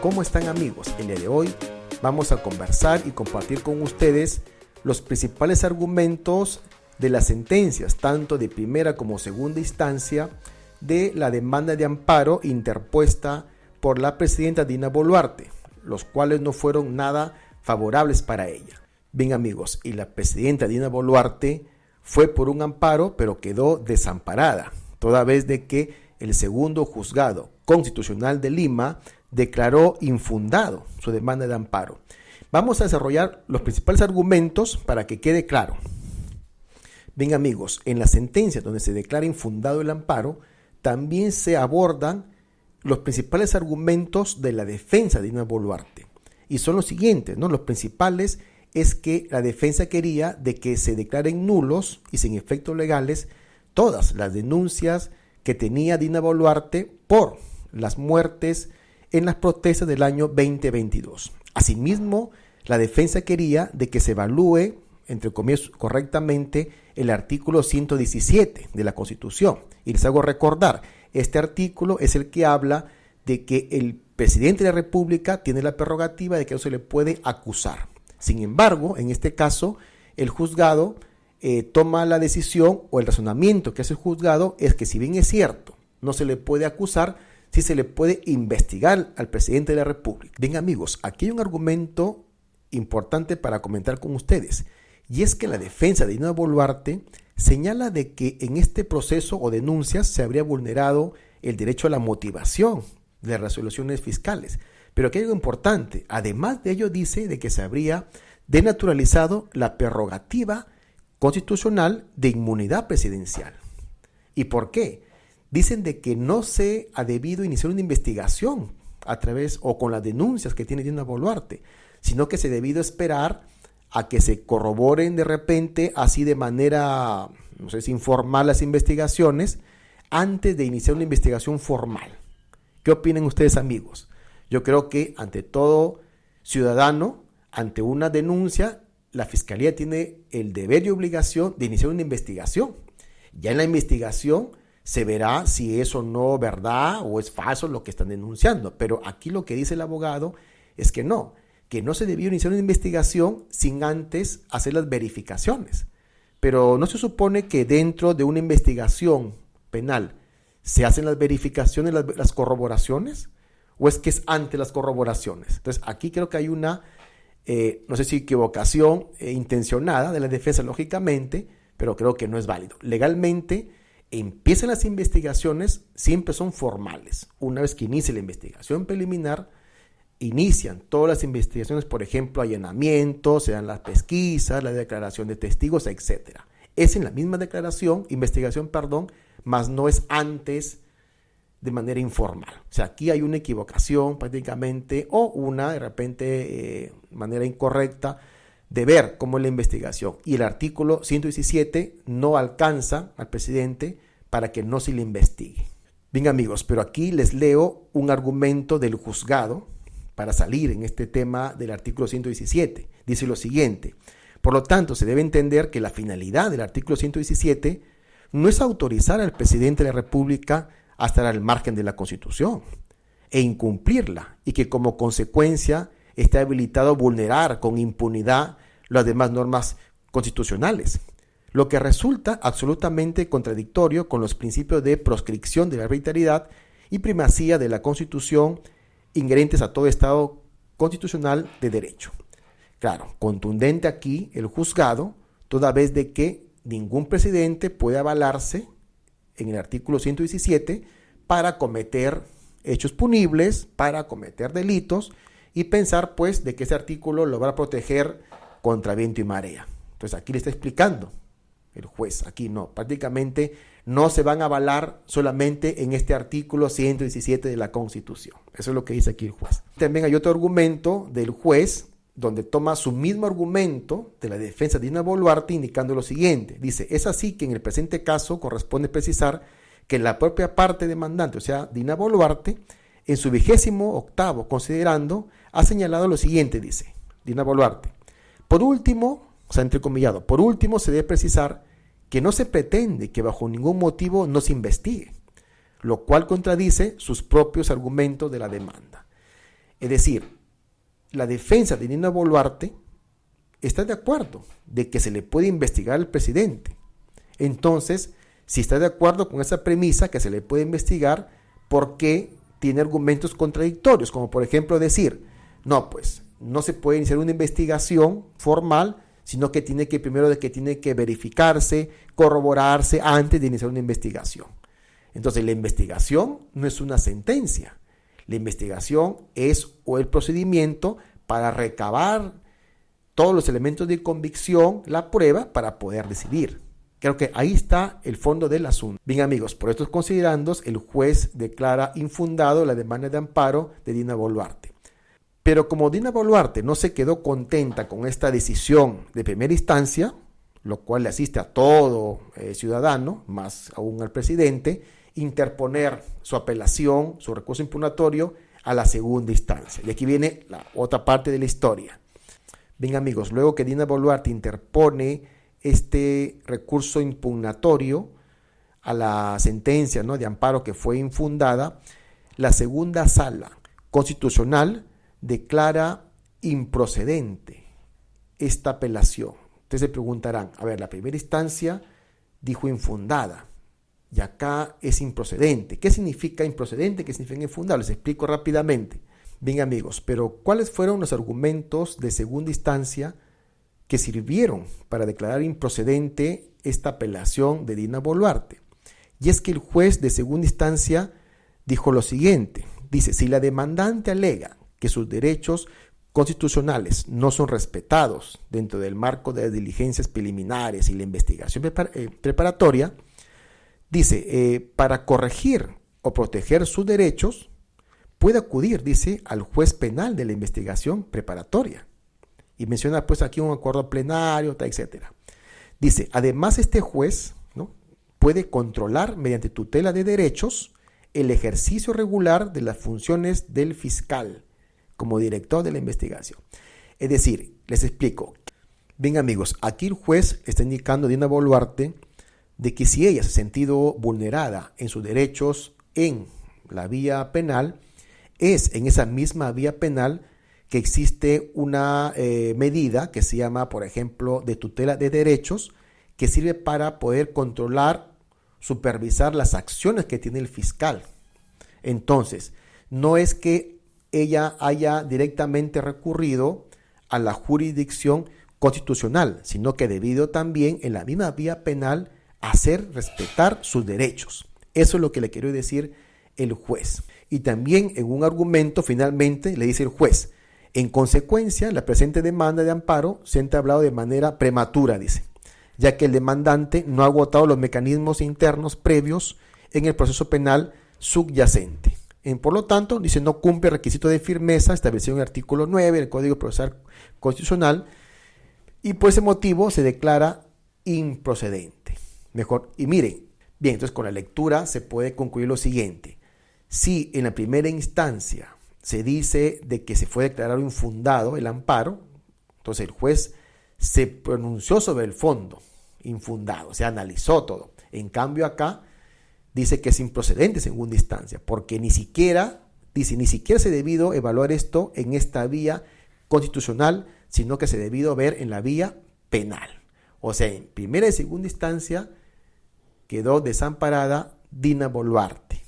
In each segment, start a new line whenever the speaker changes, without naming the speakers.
¿Cómo están, amigos? El día de hoy vamos a conversar y compartir con ustedes los principales argumentos de las sentencias, tanto de primera como segunda instancia, de la demanda de amparo interpuesta por la presidenta Dina Boluarte, los cuales no fueron nada favorables para ella. Bien, amigos, y la presidenta Dina Boluarte fue por un amparo, pero quedó desamparada, toda vez de que el segundo juzgado constitucional de Lima declaró infundado su demanda de amparo. Vamos a desarrollar los principales argumentos para que quede claro. Bien, amigos, en la sentencia donde se declara infundado el amparo, también se abordan los principales argumentos de la defensa de Dina Boluarte. Y son los siguientes, ¿no? Los principales es que la defensa quería de que se declaren nulos y sin efectos legales todas las denuncias que tenía Dina Boluarte por las muertes en las protestas del año 2022. Asimismo, la defensa quería de que se evalúe, entre comillas, correctamente el artículo 117 de la Constitución. Y les hago recordar, este artículo es el que habla de que el presidente de la República tiene la prerrogativa de que no se le puede acusar. Sin embargo, en este caso, el juzgado toma la decisión, o el razonamiento que hace el juzgado es que, si bien es cierto, no se le puede acusar, sí se le puede investigar al presidente de la República. Bien, amigos, aquí hay un argumento importante para comentar con ustedes, y es que la defensa de Dina Boluarte señala de que en este proceso o denuncias se habría vulnerado el derecho a la motivación de las resoluciones fiscales. Pero aquí hay algo importante. Además de ello, dice de que se habría denaturalizado la prerrogativa constitucional de inmunidad presidencial. ¿Y por qué? Dicen de que no se ha debido iniciar una investigación a través o con las denuncias que tiene Dina Boluarte, sino que se ha debido esperar a que se corroboren de repente, así de manera, no sé si informal, las investigaciones, antes de iniciar una investigación formal. ¿Qué opinan ustedes, amigos? Yo creo que ante todo ciudadano, ante una denuncia, la Fiscalía tiene el deber y obligación de iniciar una investigación. Ya en la investigación se verá si es o no verdad o es falso lo que están denunciando. Pero aquí lo que dice el abogado es que no se debió iniciar una investigación sin antes hacer las verificaciones. Pero ¿no se supone que dentro de una investigación penal se hacen las verificaciones, las corroboraciones? ¿O es que es antes las corroboraciones? Entonces aquí creo que hay una, no sé si equivocación intencionada de la defensa, lógicamente, pero creo que no es válido. Legalmente empiezan las investigaciones, siempre son formales. Una vez que inicie la investigación preliminar, inician todas las investigaciones, por ejemplo, allanamientos, se dan las pesquisas, la declaración de testigos, etc. Es en la misma investigación, mas no es antes de manera informal. O sea, aquí hay una equivocación prácticamente o una, de repente, manera incorrecta de ver cómo es la investigación. Y el artículo 117 no alcanza al presidente para que no se le investigue. Bien, amigos, pero aquí les leo un argumento del juzgado para salir en este tema del artículo 117. Dice lo siguiente: por lo tanto, se debe entender que la finalidad del artículo 117 no es autorizar al presidente de la República a estar al margen de la Constitución e incumplirla, y que como consecuencia esté habilitado a vulnerar con impunidad las demás normas constitucionales, lo que resulta absolutamente contradictorio con los principios de proscripción de la arbitrariedad y primacía de la Constitución inherentes a todo Estado constitucional de derecho. Claro, contundente aquí el juzgado, toda vez de que ningún presidente puede avalarse en el artículo 117 para cometer hechos punibles, para cometer delitos, y pensar pues de que ese artículo lo va a proteger contra viento y marea. Entonces aquí le está explicando el juez, aquí no, prácticamente no se van a avalar solamente en este artículo 117 de la Constitución. Eso es lo que dice aquí el juez. También hay otro argumento del juez donde toma su mismo argumento de la defensa de Dina Boluarte, indicando lo siguiente. Dice: es así que en el presente caso corresponde precisar que la propia parte demandante, o sea, Dina Boluarte, en su 28º considerando, ha señalado lo siguiente, dice Dina Boluarte: por último, o sea, entrecomillado, por último se debe precisar que no se pretende que bajo ningún motivo no se investigue, lo cual contradice sus propios argumentos de la demanda. Es decir, la defensa de Dina Boluarte está de acuerdo de que se le puede investigar al presidente. Entonces, si está de acuerdo con esa premisa que se le puede investigar, ¿por qué tiene argumentos contradictorios? Como por ejemplo decir, no, pues no se puede iniciar una investigación formal, sino que tiene que verificarse, corroborarse antes de iniciar una investigación. Entonces, la investigación no es una sentencia. La investigación es el procedimiento para recabar todos los elementos de convicción, la prueba, para poder decidir. Creo que ahí está el fondo del asunto. Bien, amigos, por estos considerandos, el juez declara infundado la demanda de amparo de Dina Boluarte. Pero como Dina Boluarte no se quedó contenta con esta decisión de primera instancia, lo cual le asiste a todo ciudadano, más aún al presidente, interponer su apelación, su recurso impugnatorio a la segunda instancia. Y aquí viene la otra parte de la historia. Bien, amigos, luego que Dina Boluarte interpone este recurso impugnatorio a la sentencia, ¿no?, de amparo que fue infundada, la segunda sala constitucional declara improcedente esta apelación. Ustedes se preguntarán, a ver, la primera instancia dijo infundada y acá es improcedente. ¿Qué significa improcedente? ¿Qué significa infundable? Les explico rápidamente. Bien, amigos, pero ¿cuáles fueron los argumentos de segunda instancia que sirvieron para declarar improcedente esta apelación de Dina Boluarte? Y es que el juez de segunda instancia dijo lo siguiente, dice, si la demandante alega que sus derechos constitucionales no son respetados dentro del marco de las diligencias preliminares y la investigación preparatoria, dice, para corregir o proteger sus derechos, puede acudir, dice, al juez penal de la investigación preparatoria. Y menciona pues aquí un acuerdo plenario, etc. Dice, además este juez, ¿no?, puede controlar mediante tutela de derechos el ejercicio regular de las funciones del fiscal como director de la investigación. Es decir, les explico. Bien, amigos, aquí el juez está indicando a Dina Boluarte de que si ella se ha sentido vulnerada en sus derechos en la vía penal, es en esa misma vía penal que existe una medida que se llama, por ejemplo, de tutela de derechos, que sirve para poder controlar, supervisar las acciones que tiene el fiscal. Entonces, no es que ella haya directamente recurrido a la jurisdicción constitucional, sino que debido también en la misma vía penal hacer respetar sus derechos. Eso es lo que le quiero decir el juez. Y también en un argumento finalmente le dice el juez, en consecuencia, la presente demanda de amparo se ha entablado de manera prematura, dice, ya que el demandante no ha agotado los mecanismos internos previos en el proceso penal subyacente. Por lo tanto, dice, no cumple el requisito de firmeza establecido en el artículo 9 del Código Procesal Constitucional y por ese motivo se declara improcedente. Mejor, y miren, bien, entonces con la lectura se puede concluir lo siguiente. Si en la primera instancia se dice de que se fue declarado infundado el amparo, entonces el juez se pronunció sobre el fondo, infundado, se analizó todo. En cambio acá dice que es improcedente segunda instancia, porque ni siquiera se ha debido evaluar esto en esta vía constitucional, sino que se ha debido ver en la vía penal. O sea, en primera y segunda instancia quedó desamparada Dina Boluarte.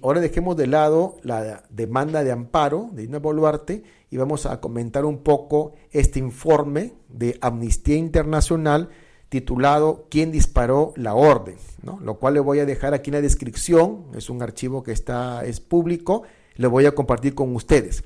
Ahora dejemos de lado la demanda de amparo de Dina Boluarte y vamos a comentar un poco este informe de Amnistía Internacional titulado ¿Quién disparó la orden?, ¿no? Lo cual le voy a dejar aquí en la descripción, es un archivo que es público, lo voy a compartir con ustedes.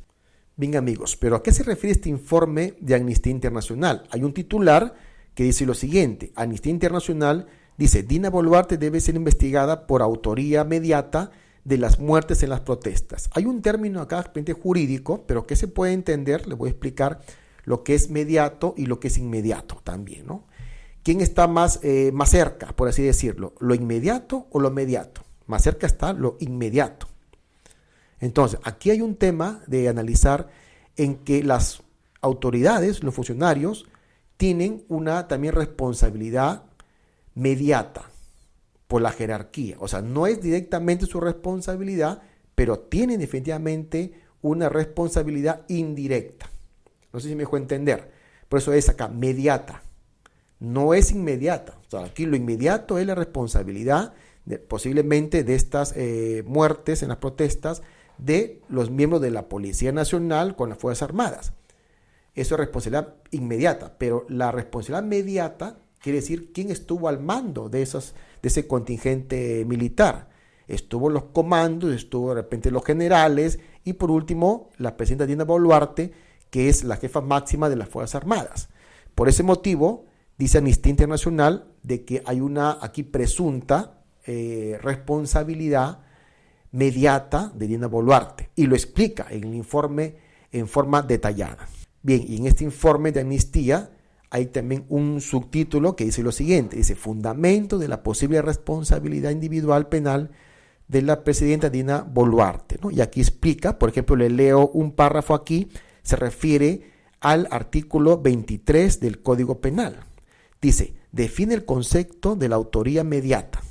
Bien, amigos, pero ¿a qué se refiere este informe de Amnistía Internacional? Hay un titular que dice lo siguiente, Amnistía Internacional dice, Dina Boluarte debe ser investigada por autoría mediata de las muertes en las protestas. Hay un término acá jurídico, pero que se puede entender, les voy a explicar lo que es mediato y lo que es inmediato también, ¿no? ¿Quién está más cerca, por así decirlo? ¿Lo inmediato o lo mediato? Más cerca está lo inmediato. Entonces, aquí hay un tema de analizar en que las autoridades, los funcionarios, tienen una también responsabilidad mediata por la jerarquía. O sea, no es directamente su responsabilidad, pero tienen definitivamente una responsabilidad indirecta. No sé si me dejó entender. Por eso es acá, mediata. No es inmediata. O sea, aquí lo inmediato es la responsabilidad posiblemente de estas muertes en las protestas de los miembros de la Policía Nacional con las Fuerzas Armadas. Eso es responsabilidad inmediata, pero la responsabilidad mediata quiere decir quién estuvo al mando de ese contingente militar. Estuvo los comandos, estuvo de repente los generales y por último la presidenta Dina Boluarte, que es la jefa máxima de las Fuerzas Armadas. Por ese motivo, dice Amnistía Internacional de que hay una aquí presunta responsabilidad mediata de Dina Boluarte y lo explica en el informe en forma detallada. Bien, y en este informe de Amnistía hay también un subtítulo que dice lo siguiente, dice fundamento de la posible responsabilidad individual penal de la presidenta Dina Boluarte, ¿no? Y aquí explica, por ejemplo, le leo un párrafo aquí, se refiere al artículo 23 del Código Penal. Dice, define el concepto de la autoría mediata,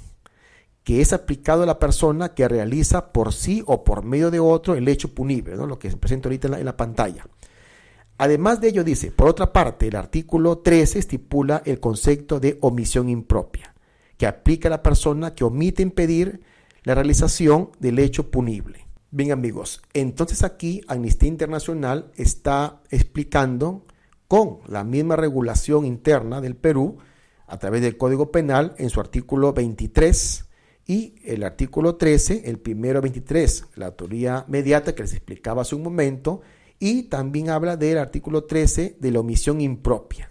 que es aplicado a la persona que realiza por sí o por medio de otro el hecho punible, ¿no? Lo que se presenta ahorita en la pantalla. Además de ello dice, por otra parte, el artículo 13 estipula el concepto de omisión impropia, que aplica a la persona que omite impedir la realización del hecho punible. Bien amigos, entonces aquí Amnistía Internacional está explicando con la misma regulación interna del Perú, a través del Código Penal, en su artículo 23, y el artículo 13, el primero 23, la autoría mediata que les explicaba hace un momento, y también habla del artículo 13 de la omisión impropia.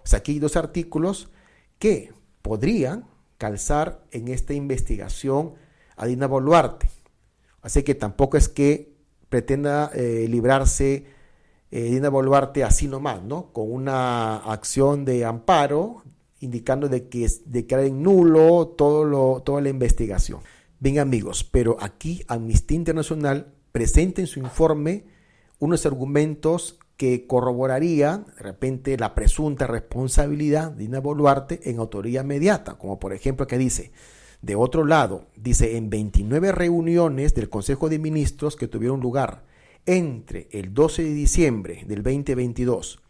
O sea, aquí hay dos artículos que podrían calzar en esta investigación a Dina Boluarte. Así que tampoco es que pretenda librarse Dina Boluarte así nomás, ¿no? Con una acción de amparo indicando de que declara en nulo toda la investigación. Bien amigos, pero aquí Amnistía Internacional presenta en su informe unos argumentos que corroborarían de repente la presunta responsabilidad de Dina Boluarte en autoría mediata, como por ejemplo que dice, de otro lado, dice en 29 reuniones del Consejo de Ministros que tuvieron lugar entre el 12 de diciembre del 2022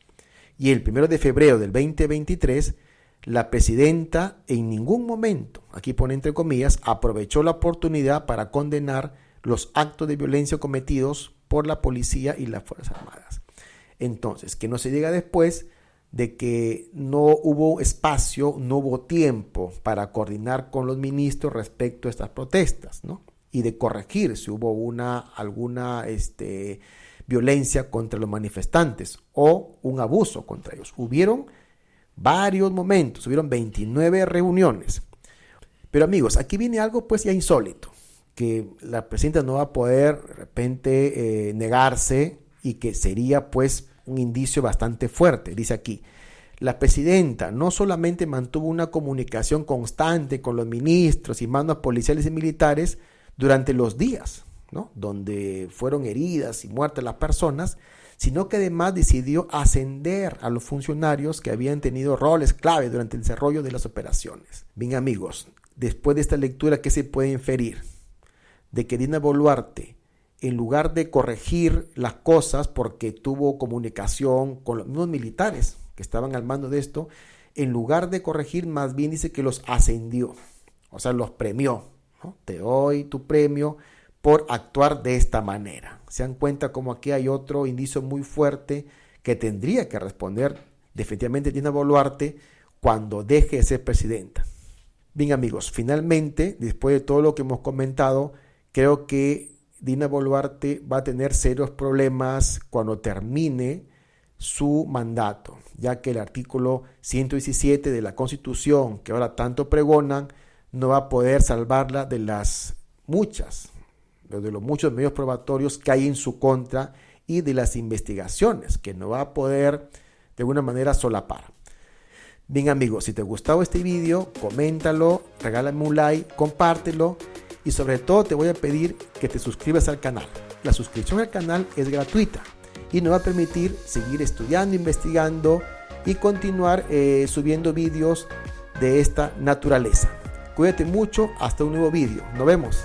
y el 1 de febrero del 2023, la presidenta en ningún momento, aquí pone entre comillas, aprovechó la oportunidad para condenar los actos de violencia cometidos por la policía y las Fuerzas Armadas. Entonces, que no se diga después de que no hubo espacio, no hubo tiempo para coordinar con los ministros respecto a estas protestas, ¿no? Y de corregir si hubo alguna violencia contra los manifestantes o un abuso contra ellos. Hubieron varios momentos, hubieron 29 reuniones. Pero amigos, aquí viene algo pues ya insólito, que la presidenta no va a poder de repente negarse y que sería pues un indicio bastante fuerte. Dice aquí, la presidenta no solamente mantuvo una comunicación constante con los ministros y mandos policiales y militares durante los días, ¿no?, donde fueron heridas y muertas las personas, sino que además decidió ascender a los funcionarios que habían tenido roles clave durante el desarrollo de las operaciones. Bien amigos, después de esta lectura, ¿qué se puede inferir? De que Dina Boluarte, en lugar de corregir las cosas porque tuvo comunicación con los mismos militares que estaban al mando de esto, en lugar de corregir, más bien dice que los ascendió, o sea, los premió, ¿no? Te doy tu premio por actuar de esta manera. Se dan cuenta como aquí hay otro indicio muy fuerte que tendría que responder definitivamente Dina Boluarte cuando deje de ser presidenta. Bien amigos, finalmente, después de todo lo que hemos comentado, creo que Dina Boluarte va a tener serios problemas cuando termine su mandato, ya que el artículo 117 de la Constitución, que ahora tanto pregonan, no va a poder salvarla de los muchos medios probatorios que hay en su contra y de las investigaciones que no va a poder de alguna manera solapar. Bien amigos, si te gustó este video, coméntalo, regálame un like, compártelo y sobre todo te voy a pedir que te suscribas al canal. La suscripción al canal es gratuita y nos va a permitir seguir estudiando, investigando y continuar subiendo videos de esta naturaleza. Cuídate mucho, hasta un nuevo video. Nos vemos.